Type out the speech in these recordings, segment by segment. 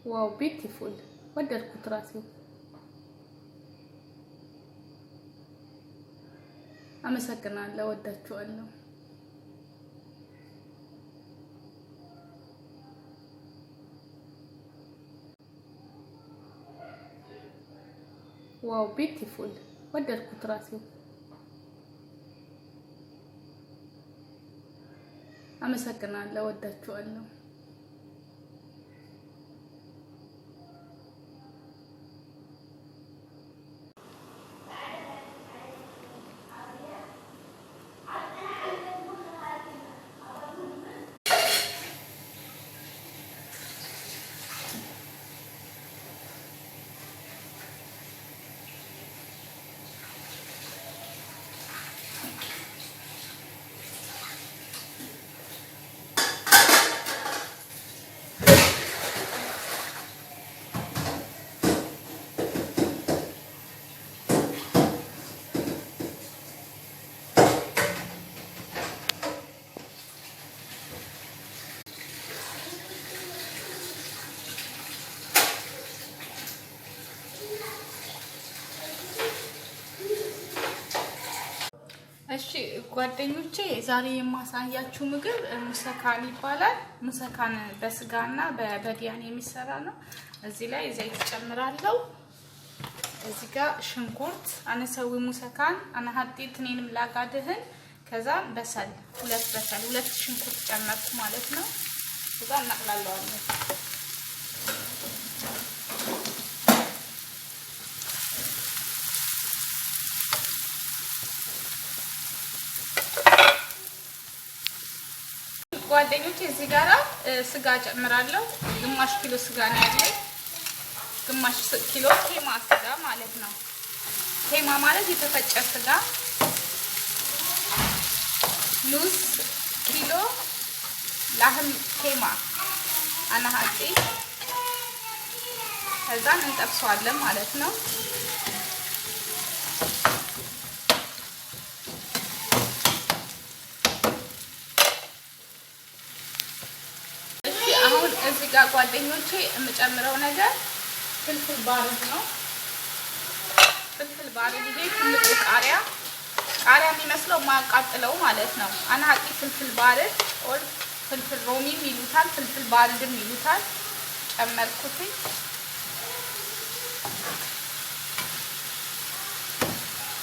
ዋው ቢዩቲፉል ወደድኩት ራሴ አመሰግናለሁ ወዳችኋለሁ ዋው ቢዩቲፉል ወደድኩት ራሴ አመሰግናለሁ ወዳችኋለሁ እሺ ጓደኞቼ ዛሬ የማሳያችሁ ምግብ ሙሰካን ይባላል። ሙሰካን በስጋና በበዲያን የሚሰራ ነው። እዚህ ላይ ዘይት ጨምራለሁ። እዚህ ጋር ሽንኩርት አነሰዊ ሙሰካን አናሃጢት ነንም ላጋደህን ከዛ በሰል ሁለት ሽንኩርት ጨመርኩ ማለት ነው። ከዛ እናቅላለዋለን። ጓደኞቼ እዚህ ጋራ ስጋ ጨምራለሁ። ግማሽ ኪሎ ስጋ ነው ያለኝ። ግማሽ ኪሎ ቴማ ስጋ ማለት ነው። ቴማ ማለት የተፈጨ ስጋ። ኑስ ኪሎ ላህም ቴማ አናሃጪ ከዛን እንጠብሰዋለን ማለት ነው። እዚህ ጋር ጓደኞቼ የምጨምረው ነገር ፍልፍል ባሪድ ነው። ፍልፍል ባሪድ ይሄ ትልቁ ቃሪያ የሚመስለው ማቃጥለው ማለት ነው። አናቂ ፍልፍል ባሪድ ኦር ፍልፍል ሮሚም ይሉታል፣ ፍልፍል ባሪድም ይሉታል። ጨመርኩት።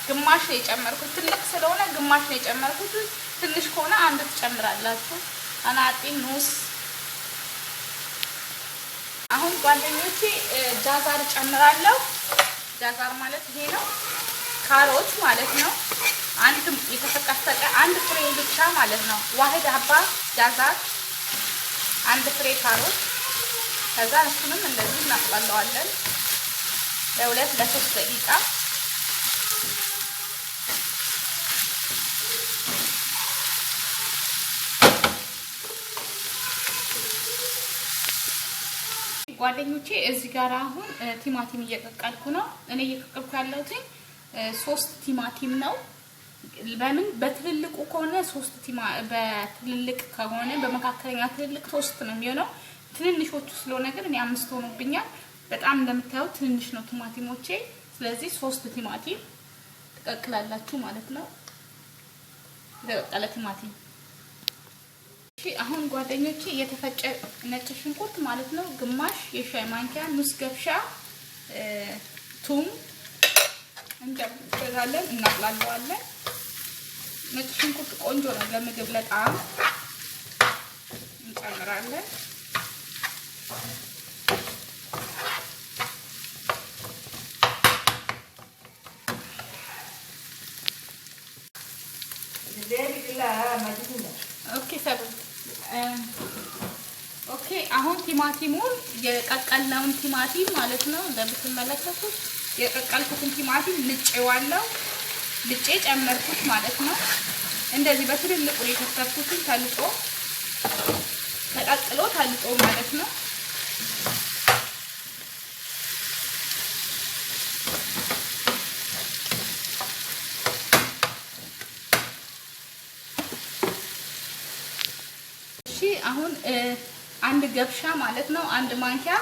ግማሽ ነው የጨመርኩት። ትልቅ ስለሆነ ግማሽ ነው የጨመርኩት። ትንሽ ከሆነ አንድ ትጨምራላችሁ። አናቂ ኑስ አሁን ጓደኞቼ ጃዛር ጨምራለሁ። ጃዛር ማለት ይሄ ነው። ካሮት ማለት ነው። አንድ የተፈቀፈቀ አንድ ፍሬ ብቻ ማለት ነው። ዋህድ አባ ጃዛር አንድ ፍሬ ካሮት ከዛ እሱንም እንደዚህ እናጥላለዋለን ለ2-3 ደቂቃ። ጓደኞቼ እዚህ ጋር አሁን ቲማቲም እየቀቀልኩ ነው። እኔ እየቀቀልኩ ያለሁት 3 ቲማቲም ነው። በምን በትልልቁ ከሆነ 3 በትልልቅ ከሆነ በመካከለኛ ትልልቅ 3 ነው የሚሆነው። ትንንሾቹ ስለሆነ ግን እኔ 5 ሆኖብኛል። በጣም እንደምታዩት ትንሽ ነው ቲማቲሞቼ። ስለዚህ 3 ቲማቲም ትቀቅላላችሁ ማለት ነው። የተቀቀለ ቲማቲም አሁን ጓደኞቼ የተፈጨ ነጭ ሽንኩርት ማለት ነው ግማሽ የሻይ ማንኪያ ኑስ ገብሻ ቱም እንጨምራለን፣ እናቅላለዋለን። ነጭ ሽንኩርት ቆንጆ ነው ለምግብ ለጣም እንጨምራለን። ኦኬ አሁን ቲማቲሙን የቀቀልነውን ቲማቲም ማለት ነው እንደምትመለከቱት የቀቀልኩትን ቲማቲም ልጬ ጨመርኩት ማለት ነው። እንደዚህ በትልልቁ የተከተፍኩትን ተቀቅሎ ተልጦ ማለት ነው። አሁን አንድ ገብሻ ማለት ነው አንድ ማንኪያ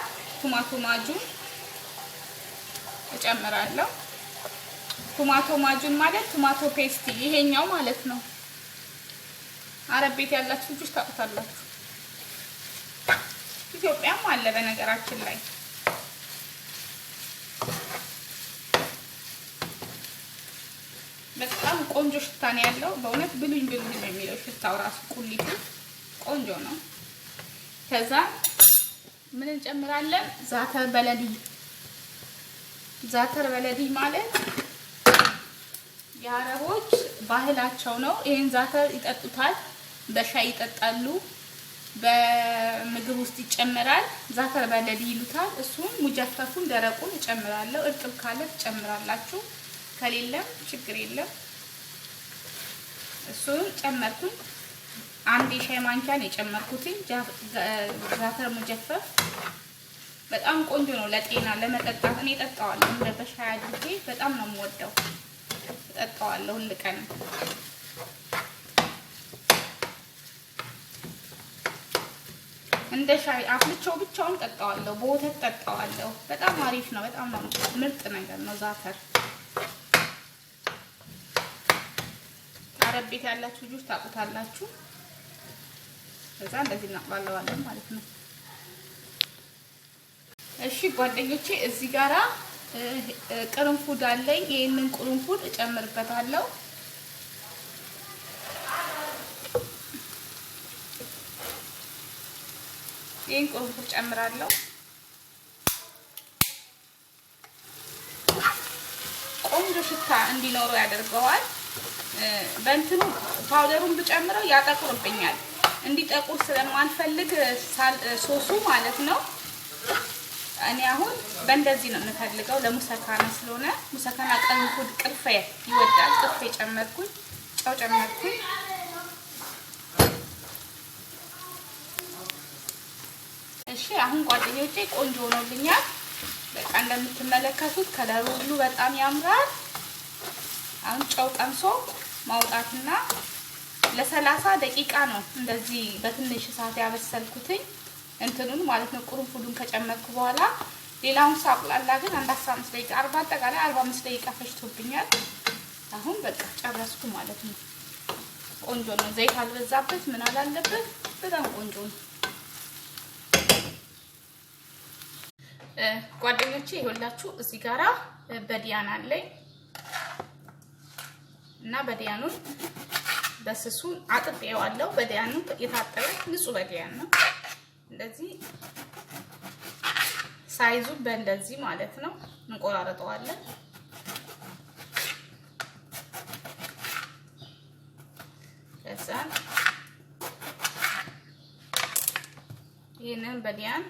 ቶማቶ ማጁን እጨምራለሁ። ቶማቶ ማጁን ማለት ቶማቶ ፔስት ይሄኛው ማለት ነው። አረብ ቤት ያላችሁ ልጆች ታውቁታላችሁ። ኢትዮጵያም አለ በነገራችን ላይ። በጣም ቆንጆ ሽታ ነው ያለው። በእውነት ብሉኝ ብሉኝ ነው የሚለው ሽታው ራሱ ቁሊቱ ቆንጆ ነው። ከዛ ምን እንጨምራለን? ዛተር በለዲ። ዛተር በለዲ ማለት የአረቦች ባህላቸው ነው። ይሄን ዛተር ይጠጡታል፣ በሻይ ይጠጣሉ፣ በምግብ ውስጥ ይጨመራል። ዛተር በለዲ ይሉታል። እሱን ሙጀፈፉን ደረቁን እጨምራለሁ። እርጥብ ካለ ትጨምራላችሁ፣ ከሌለም ችግር የለም። እሱን ጨመርኩኝ። አንድ የሻይ ማንኪያን የጨመርኩትኝ ዛተር ሙጀፈፍ በጣም ቆንጆ ነው ለጤና ለመጠጣት። እኔ እጠጣዋለሁ እንደ በሻይ አድርጌ በጣም ነው የምወደው። እጠጣዋለሁ ሁሉ ቀን። እንደ ሻይ አፍልቼው ብቻውን እጠጣዋለሁ፣ በወተት እጠጣዋለሁ። በጣም አሪፍ ነው። በጣም ነው ምርጥ ነገር ነው ዛተር። አረብ ቤት ያላችሁ ልጆች ታውቁታላችሁ። ከዛ እንደዚህ እናቅላለዋለን ማለት ነው። እሺ ጓደኞቼ እዚህ ጋራ ቅርንፉድ አለኝ። ይሄንን ቅርንፉድ እጨምርበታለሁ። ይሄን ቅርንፉድ ጨምራለሁ። ቆንጆ ሽታ እንዲኖረው ያደርገዋል። በእንትኑ ፓውደሩን ብጨምረው ያጠቁርብኛል። እንዲጠቁር ስለማንፈልግ ሶሱ ማለት ነው። እኔ አሁን በእንደዚህ ነው የምፈልገው። ለሙሰካና ስለሆነ ሙሰካና ቅርንፉድ ቅርፌ ይወዳል። ቅርፌ ጨመርኩኝ፣ ጨው ጨመርኩኝ። እሺ አሁን ጓደኞቼ ቆንጆ ሆኖልኛል። በቃ እንደምትመለከቱት ከለሩ ሁሉ በጣም ያምራል። አሁን ጨው ቀምሶ ማውጣትና ለ30 ደቂቃ ነው እንደዚህ በትንሽ እሳት ያበሰልኩትኝ እንትኑን ማለት ነው። ቅርንፉዱን ከጨመርኩ በኋላ ሌላውን ሳቁላላ ግን አንድ 15 ደቂቃ 40 አጠቃላይ 45 ደቂቃ ፈጅቶብኛል። አሁን በቃ ጨረስኩ ማለት ነው። ቆንጆ ነው። ዘይት አልበዛበት ምን አላለበት። በጣም ቆንጆ ነው። ጓደኞቼ ይኸውላችሁ እዚህ ጋራ በዲያን አለኝ እና በዲያኑን በስሱ አጥቤዋለሁ። በዲያኑ የታጠበ ንጹህ በዲያን ነው። እንደዚህ ሳይዙ በእንደዚህ ማለት ነው እንቆራረጠዋለን። ከዛ ይሄንን በዲያን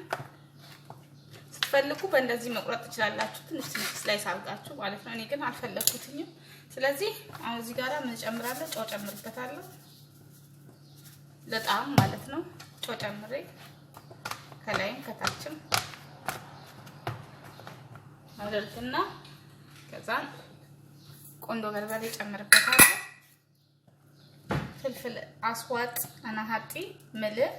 ስትፈልጉ በእንደዚህ መቁረጥ ትችላላችሁ። ትንሽ ስላይስ አድርጋችሁ ማለት ነው። እኔ ግን አልፈለኩትኝም። ስለዚህ አሁን እዚህ ጋር ምን ጨምራለሁ? ጨው ጨምርበታለሁ ለጣም ማለት ነው። ጨው ጨምሬ ከላይም ከታችም አደርግና ከዛ ቆንጆ በርበሬ ጨምርበታለሁ። ፍልፍል አስዋጥ አናሃጢ ምልህ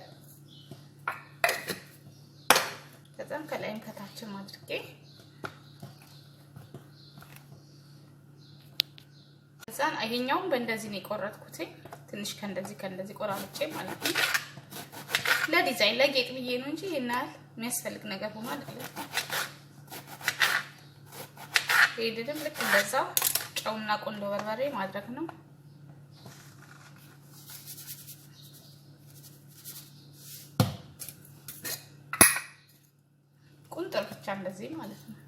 ከዛም ከላይም ከታችም አድርጌ ከዛን ይሄኛውን በእንደዚህ ነው የቆረጥኩት። ትንሽ ከእንደዚህ ቆራርጬ ማለት ነው። ለዲዛይን ለጌጥ ብዬ ነው እንጂ ይሄናል የሚያስፈልግ ነገር ሆኖ አይደለም። ይሄድም ልክ እንደዛው ጨውና ቆንጆ በርበሬ ማድረግ ነው። ቁንጥር ብቻ እንደዚህ ማለት ነው።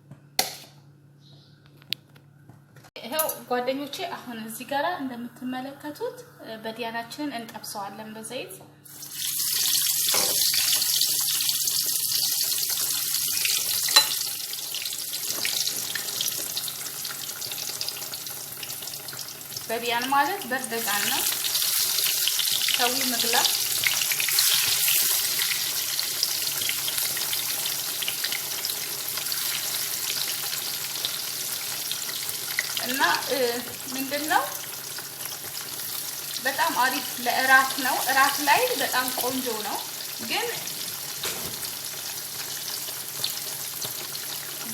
ይሄው ጓደኞቼ አሁን እዚህ ጋራ እንደምትመለከቱት በዲያናችንን እንጠብሰዋለን በዘይት። በዲያን ማለት በርደጋን ነው። ሰዊ ምግላ እና ምንድነው በጣም አሪፍ ለእራት ነው። እራት ላይ በጣም ቆንጆ ነው። ግን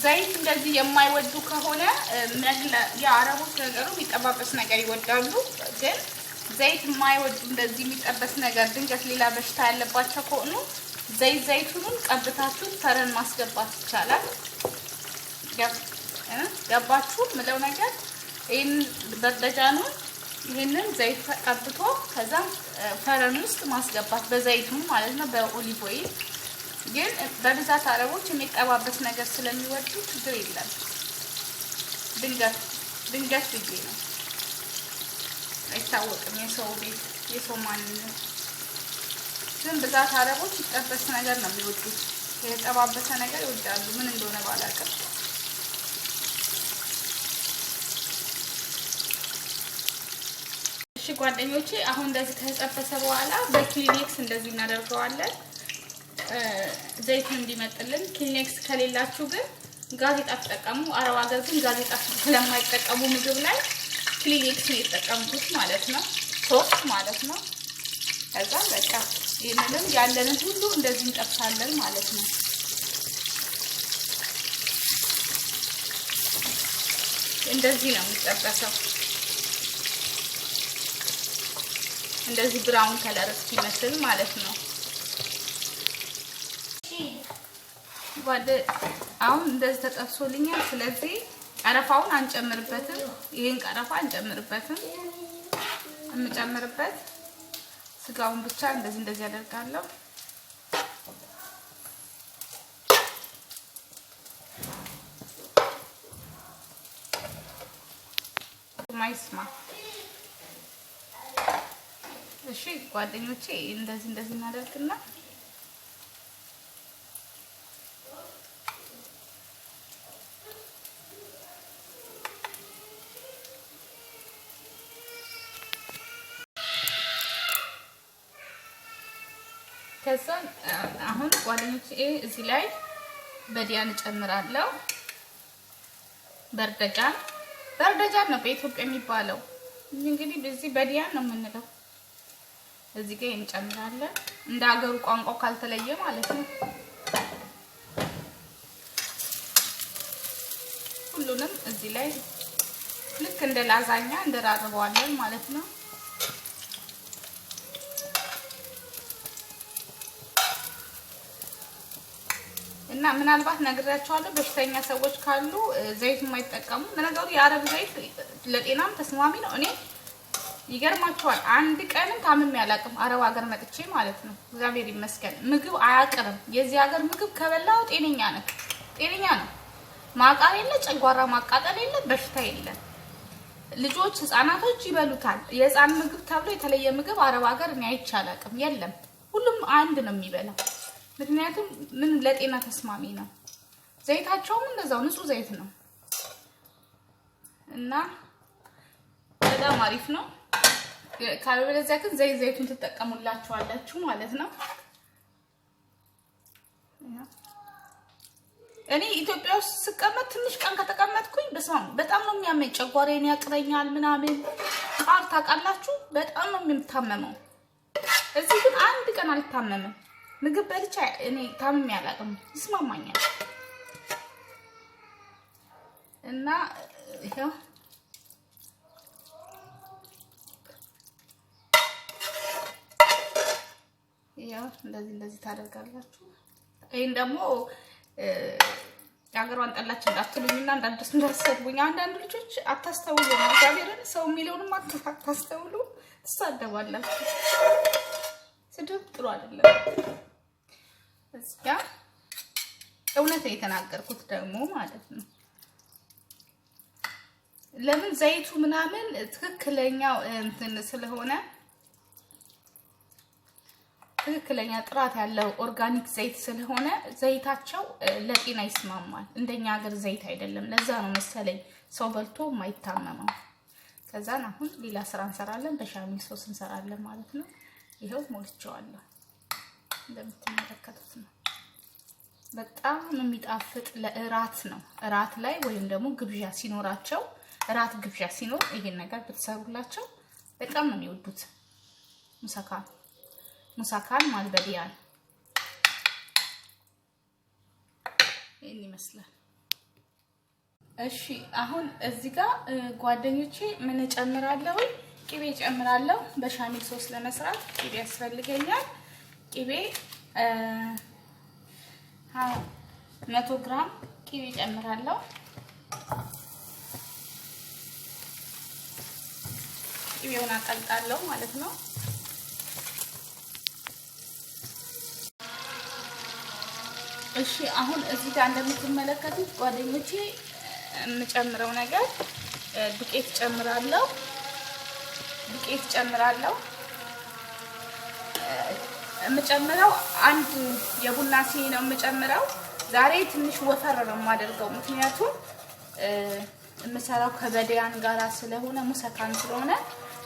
ዘይት እንደዚህ የማይወዱ ከሆነ የአረቦች ነገሩ የሚጠባበስ ነገር ይወዳሉ። ግን ዘይት የማይወዱ እንደዚህ የሚጠበስ ነገር ድንገት ሌላ በሽታ ያለባቸው ከሆኑ ዘይቱን ቀብታችሁ ፈረን ማስገባት ይቻላል። ገባችሁ ምለው ነገር? ይሄን በርደጃኑን ይሄንን ዘይት ቀብቶ ከዛ ፈረን ውስጥ ማስገባት በዘይቱ ማለት ነው፣ በኦሊቭ ኦይል። ግን በብዛት አረቦች የሚጠባበስ ነገር ስለሚወዱ ችግር የለም። ድንገት ብዬ ነው፣ አይታወቅም የሰው ቤት የሰው ማንነት። ግን ብዛት አረቦች ይጠበስ ነገር ነው የሚወዱት፣ የተጠባበሰ ነገር ይወዳሉ። ምን እንደሆነ ባላውቅም እሺ ጓደኞቼ፣ አሁን እንደዚህ ከተጠበሰ በኋላ በክሊኔክስ እንደዚህ እናደርገዋለን ዘይቱን እንዲመጥልን። ክሊኔክስ ከሌላችሁ ግን ጋዜጣ ተጠቀሙ። አረብ ሀገር ግን ጋዜጣ ስለማይጠቀሙ ምግብ ላይ ክሊኔክስ ነው የተጠቀሙት ማለት ነው፣ ሶፍት ማለት ነው። ከዛ በቃ ይሄንን ያለንን ሁሉ እንደዚህ እንጠብሳለን ማለት ነው። እንደዚህ ነው የሚጠበሰው፣ እንደዚህ ብራውን ከለር እስኪመስል ማለት ነው። አሁን እንደዚህ ተጠብሶልኛል። ስለዚህ ቀረፋውን አንጨምርበትም፣ ይሄን ቀረፋ አንጨምርበትም። የምጨምርበት ስጋውን ብቻ እንደዚህ አደርጋለሁ። ማይስማ እሺ ጓደኞቼ፣ እንደዚህ እናደርግና ከዛ አሁን ጓደኞቼ እዚህ ላይ በዲያን እጨምራለሁ። በርደጃን ነው በኢትዮጵያ የሚባለው፣ እንግዲህ በዚህ በዲያን ነው የምንለው። እዚህ ጋር እንጨምራለን እንደ ሀገሩ ቋንቋ ካልተለየ ማለት ነው። ሁሉንም እዚህ ላይ ልክ እንደ ላዛኛ እንደራርበዋለን ማለት ነው። እና ምናልባት ነግራቸዋለሁ በሽተኛ ሰዎች ካሉ ዘይት የማይጠቀሙ ነገሩ የአረብ ዘይት ለጤናም ተስማሚ ነው። እኔ ይገርማቸዋል አንድ ቀንም ታምሜ አላውቅም አረብ ሀገር መጥቼ ማለት ነው። እግዚአብሔር ይመስገን። ምግብ አያቅርም። የዚህ ሀገር ምግብ ከበላው ጤነኛ ነው። ማቃር የለ፣ ጨጓራ ማቃጠል የለ፣ በሽታ የለ። ልጆች ህፃናቶች ይበሉታል። የህፃን ምግብ ተብሎ የተለየ ምግብ አረብ ሀገር እኔ አይቼ አላውቅም። የለም፣ ሁሉም አንድ ነው የሚበላው። ምክንያቱም ምን ለጤና ተስማሚ ነው። ዘይታቸውም እንደዛው ንጹህ ዘይት ነው እና በጣም አሪፍ ነው። ካልበለዚያ ግን ዘይቱን ተጠቀሙላችኋላችሁ ማለት ነው። እኔ ኢትዮጵያ ውስጥ ስቀመጥ ትንሽ ቀን ከተቀመጥኩኝ በጣም ነው የሚያመኝ፣ ጨጓራዬን ያቅረኛል ምናምን። ቃር ታውቃላችሁ፣ በጣም ነው የምታመመው። እዚህ ግን አንድ ቀን አልታመምም። ምግብ በልቻ እኔ ታምሜ አላውቅም፣ ይስማማኛል። እና ይሄው እንደዚህ ታደርጋላችሁ። ይሄን ደግሞ የሀገሯን ጠላች እንዳትሉኝና እንዳትሰድቡኝ። አንዳንድ ልጆች አታስተውሉ ነው እግዚአብሔርን፣ ሰው የሚለውንም አታስተውሉ፣ ትሳደባላችሁ። ስድብ ጥሩ አይደለም። እዚያ እውነት የተናገርኩት ደግሞ ማለት ነው። ለምን ዘይቱ ምናምን ትክክለኛው እንትን ስለሆነ ትክክለኛ ጥራት ያለው ኦርጋኒክ ዘይት ስለሆነ ዘይታቸው ለጤና ይስማማል። እንደኛ ሀገር ዘይት አይደለም። ለዛ ነው መሰለኝ ሰው በልቶ የማይታመመው። ከዛን አሁን ሌላ ስራ እንሰራለን፣ በሻሚል ሶስ እንሰራለን ማለት ነው። ይሄው ሞልቼዋለሁ እንደምትመለከቱት ነው። በጣም የሚጣፍጥ ለእራት ነው። እራት ላይ ወይም ደግሞ ግብዣ ሲኖራቸው፣ እራት ግብዣ ሲኖር ይሄን ነገር ብትሰሩላቸው በጣም ነው የሚወዱት። ሙሳካን ማልበዲያን ይሄን ይመስላል። እሺ አሁን እዚህ ጋር ጓደኞቼ ምን እጨምራለሁ? ቅቤ እጨምራለሁ። በሻሚል ሶስ ለመስራት ቅቤ ያስፈልገኛል። ቅቤ 100 ግራም ቅቤ እጨምራለሁ። ቅቤውን አቀልጣለሁ ማለት ነው። እሺ አሁን እዚህ ጋር እንደምትመለከቱት ጓደኞቼ የምጨምረው ነገር ዱቄት ጨምራለሁ። የምጨምረው አንድ የቡና ሲኒ ነው የምጨምረው። ዛሬ ትንሽ ወፈር ነው የማደርገው፣ ምክንያቱም የምሰራው ከበዲያን ጋራ ስለሆነ ሙሰካን ስለሆነ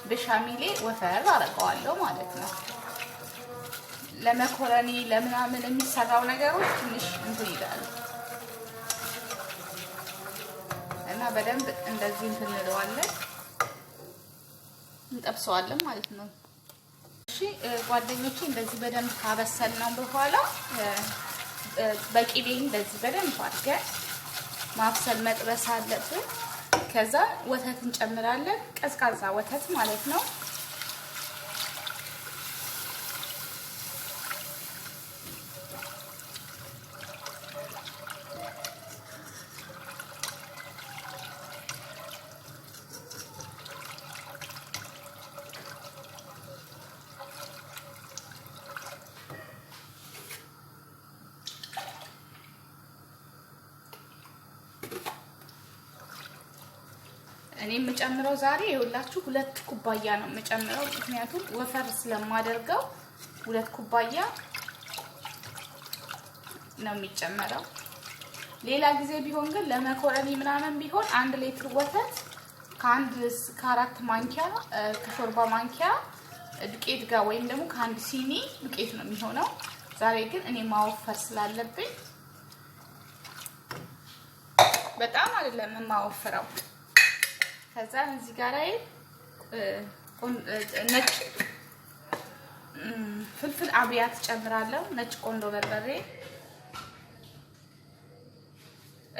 በሻሚሌ ወፈር አደርገዋለሁ ማለት ነው። ለመኮረኒ ለምናምን የሚሰራው ነገሮች ትንሽ እንትን ይላሉ እና በደንብ እንደዚህ እንትን እንለዋለን፣ እንጠብሰዋለን ማለት ነው። እሺ ጓደኞቼ እንደዚህ በደንብ ካበሰልነው በኋላ በቂቤ እንደዚህ በደንብ አድርገን ማብሰል መጥበስ አለብን። ከዛ ወተት እንጨምራለን፣ ቀዝቃዛ ወተት ማለት ነው። እኔ የምጨምረው ዛሬ ይኸውላችሁ 2 ኩባያ ነው የምጨምረው፣ ምክንያቱም ወፈር ስለማደርገው 2 ኩባያ ነው የሚጨመረው። ሌላ ጊዜ ቢሆን ግን ለመኮረኒ ምናምን ቢሆን 1 ሊትር ወተት ከ4 ማንኪያ ከሾርባ ማንኪያ ዱቄት ጋር ወይም ደግሞ ከ1 ሲኒ ዱቄት ነው የሚሆነው። ዛሬ ግን እኔ ማወፈር ስላለብኝ በጣም አይደለም የማወፍረው። ከዛ እዚህ ጋር ነጭ ፍልፍል አብያት ጨምራለሁ። ነጭ ቆንዶ በርበሬ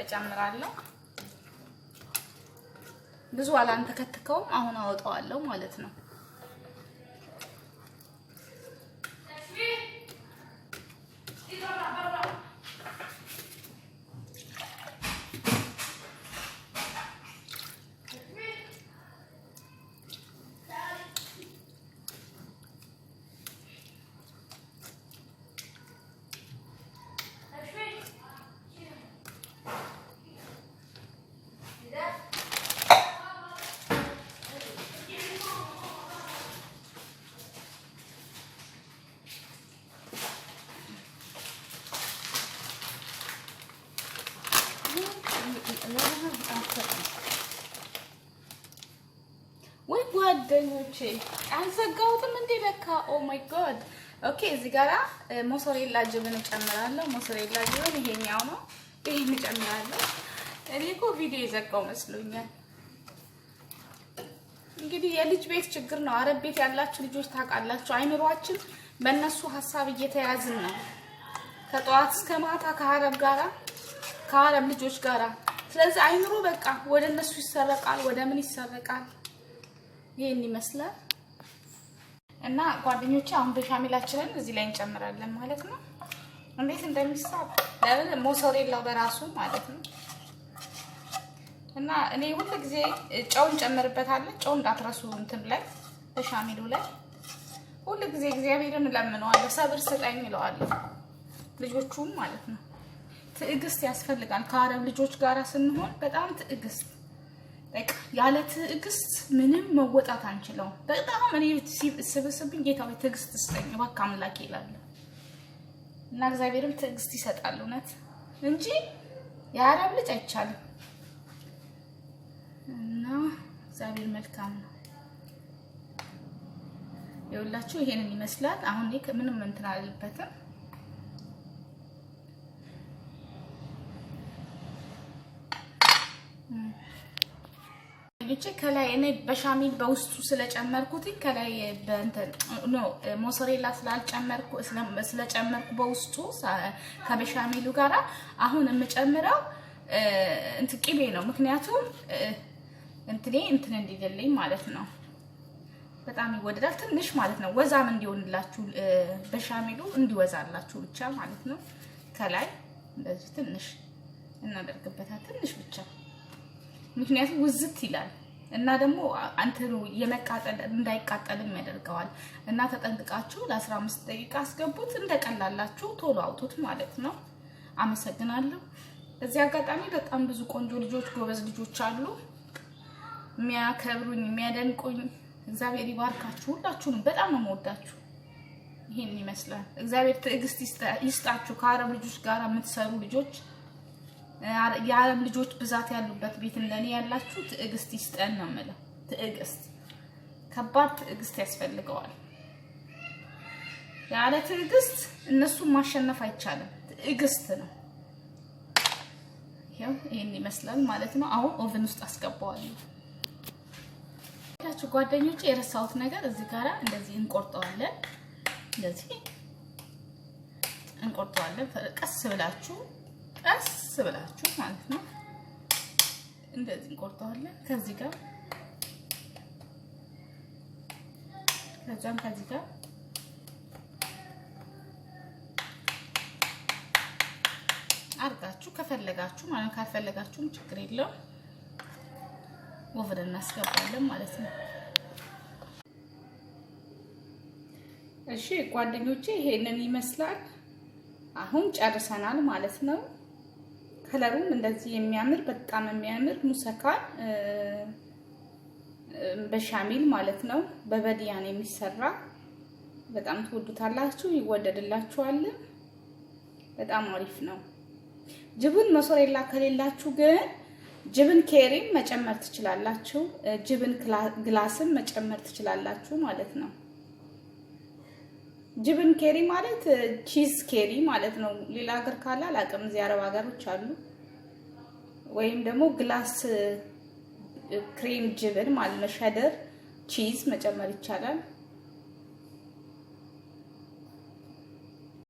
እጨምራለሁ። ብዙ አላንተከትከውም፣ አሁን አወጣዋለሁ ማለት ነው። ወይ ጓደኞቼ አልዘጋሁትም እንዴ ለካ። ኦ ማይ ጋድ። ኦኬ እዚህ ጋራ ሞሶሬላ ጅብን እጨምራለሁ። ሞሶሬላ ጅብን ይሄኛው ነው፣ ይሄን እጨምራለሁ። እኔ እኮ ቪዲዮ የዘጋው መስሎኛል። እንግዲህ የልጅ ቤት ችግር ነው። አረብ ቤት ያላችሁ ልጆች ታውቃላችሁ፣ አይምሯችን በእነሱ ሀሳብ እየተያዝን ነው ከጧት እስከ ማታ ከአረብ ልጆች ጋራ። ስለዚህ አይምሮ በቃ ወደ እነሱ ይሰረቃል፣ ወደ ምን ይሰረቃል። ይሄን ይመስላል እና ጓደኞቼ አሁን በሻሚላችንን እዚህ ላይ እንጨምራለን ማለት ነው። እንዴት እንደሚሳብ ለምን ሞሶሬላው በራሱ ማለት ነው። እና እኔ ሁሉ ጊዜ ጨው እንጨምርበታለን። ጨው እንዳትረሱ እንትን ላይ በሻሚሉ ላይ ሁሉ ጊዜ እግዚአብሔርን እለምነዋለሁ፣ ሰብር ስጠኝ እለዋለሁ። ልጆቹም ማለት ነው። ትዕግስት ያስፈልጋል። ከአረብ ልጆች ጋር ስንሆን በጣም ትዕግስት፣ በቃ ያለ ትዕግስት ምንም መወጣት አንችለውም። በጣም እኔ ስብስብኝ ጌታው ትዕግስት ስጠኝ እባክህ አምላኬ ይላል እና እግዚአብሔርም ትዕግስት ይሰጣል እውነት እንጂ የአረብ ልጅ አይቻልም። እና እግዚአብሔር መልካም ነው። ይኸውላችሁ ይሄንን ይመስላል። አሁን እኔ ምንም እንትን አልልበትም። ከላይ እኔ በሻሚል በውስጡ ስለጨመርኩት ከላይ በእንትን ሞሶሬላ ስለጨመርኩ በውስጡ ከበሻሚሉ ጋራ አሁን የምጨምረው እንትን ቅቤ ነው። ምክንያቱም እንትን እንዲልልኝ ማለት ነው። በጣም ይወደዳል። ትንሽ ማለት ነው ወዛም እንዲሆንላችሁ በሻሜሉ እንዲወዛላችሁ ብቻ ማለት ነው። ከላይ እንደዚህ ትንሽ እናደርግበታል፣ ትንሽ ብቻ ምክንያቱም ውዝት ይላል እና ደግሞ አንተኑ የመቃጠል እንዳይቃጠልም ያደርገዋል። እና ተጠንቅቃችሁ ለ15 ደቂቃ አስገቡት። እንደቀላላችሁ ቶሎ አውጡት ማለት ነው። አመሰግናለሁ። እዚህ አጋጣሚ በጣም ብዙ ቆንጆ ልጆች፣ ጎበዝ ልጆች አሉ የሚያከብሩኝ፣ የሚያደንቁኝ። እግዚአብሔር ይባርካችሁ ሁላችሁንም። በጣም ነው የምወዳችሁ። ይሄን ይመስላል። እግዚአብሔር ትዕግስት ይስጣችሁ። ከአረብ ልጆች ጋር የምትሰሩ ልጆች፣ የአረብ ልጆች ብዛት ያሉበት ቤት እንደኔ ያላችሁ ትዕግስት ይስጠን ነው የምለው። ትዕግስት፣ ከባድ ትዕግስት ያስፈልገዋል። ያለ ትዕግስት እነሱን ማሸነፍ አይቻልም። ትዕግስት ነው። ያው ይሄን ይመስላል ማለት ነው። አሁን ኦቨን ውስጥ አስገባዋለሁ። ታችሁ ጓደኞቼ የረሳሁት ነገር እዚህ ጋር እንደዚህ እንቆርጠዋለን። እንደዚህ እንቆርጠዋለን። ቀስ ብላችሁ ማለት ነው። እንደዚህ እንቆርጠዋለን። ከዚህ ጋር ከዛም ከዚህ ጋር አርጋችሁ ከፈለጋችሁ ማለት ካልፈለጋችሁም ችግር የለውም። ኦቨን እናስገባለን ማለት ነው። እሺ ጓደኞቼ ይሄንን ይመስላል። አሁን ጨርሰናል ማለት ነው። ከለሩም እንደዚህ የሚያምር በጣም የሚያምር ሙሰካን በሻሚል ማለት ነው። በበዲያን የሚሰራ በጣም ትወዱታላችሁ፣ ይወደድላችኋል። በጣም አሪፍ ነው። ጅብን ሞሶሬላ ከሌላችሁ ግን ጅብን ኬሪም መጨመር ትችላላችሁ። ጅብን ግላስም መጨመር ትችላላችሁ ማለት ነው። ጅብን ኬሪ ማለት ቺዝ ኬሪ ማለት ነው። ሌላ ሀገር ካለ አላውቅም። እዚህ አረብ ሀገሮች አሉ። ወይም ደግሞ ግላስ ክሬም ጅብን ማለት ነው። ሸደር ቺዝ መጨመር ይቻላል።